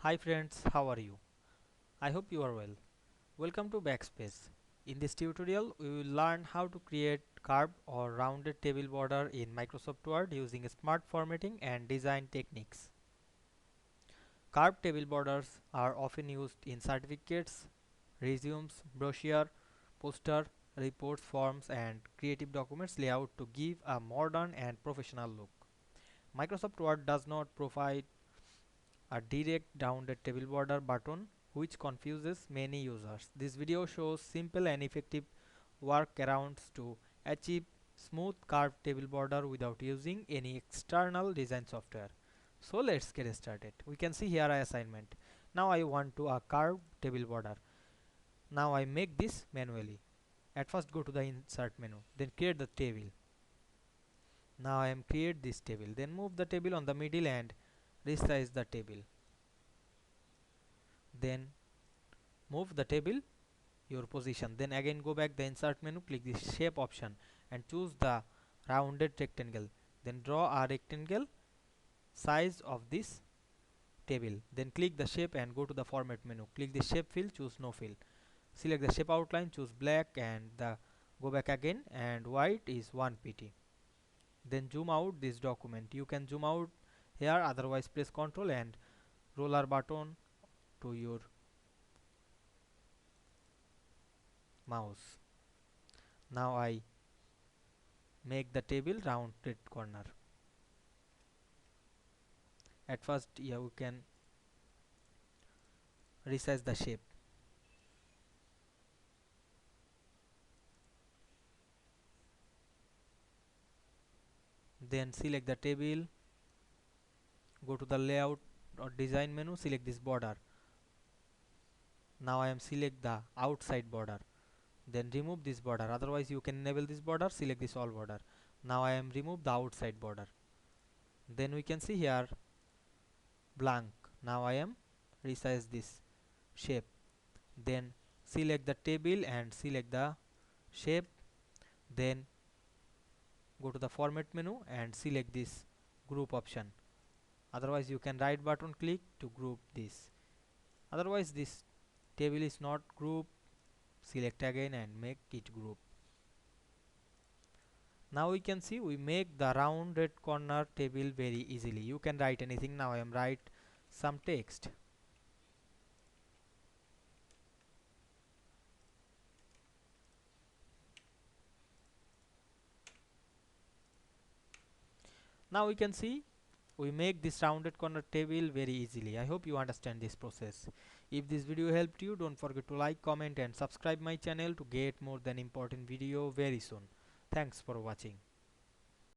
Hi friends, how are you? I hope you are well. Welcome to Backspace. In this tutorial, we will learn how to create curved or rounded table border in Microsoft Word using smart formatting and design techniques. Curved table borders are often used in certificates, resumes, brochure, poster, reports, forms, and creative documents layout to give a modern and professional look. Microsoft Word does not provide a direct rounded table border button which confuses many users. This video shows simple and effective workarounds to achieve smooth curved table border without using any external design software. So let's get started. We can see here a assignment. Now I want to a curved table border. Now I make this manually. At first go to the insert menu, then create the table. Now I am create this table, then move the table on the middle and resize the table. Then move the table your position, then again go back the insert menu, click the shape option and choose the rounded rectangle, then draw a rectangle size of this table, then click the shape and go to the format menu, click the shape fill, choose no fill, select the shape outline, choose black and the go back again and white is 1 pt. Then zoom out this document. You can zoom out here, otherwise press Ctrl and roller button to your mouse. Now I make the table rounded corner. At first you can resize the shape, then select the table, go to the layout or design menu, select this border. Now I am select the outside border, then remove this border, otherwise you can enable this border, select this all border. Now I am remove the outside border, then we can see here blank. Now I am resize this shape, then select the table and select the shape, then go to the format menu and select this group option, otherwise you can right button click to group this, otherwise this table is not group, select again and make it group. Now we can see we make the rounded corner table very easily. You can write anything. Now I am write some text. Now we can see we make this rounded corner table very easily. I hope you understand this process. If this video helped you, don't forget to like, comment and subscribe my channel to get more than important video very soon. Thanks for watching.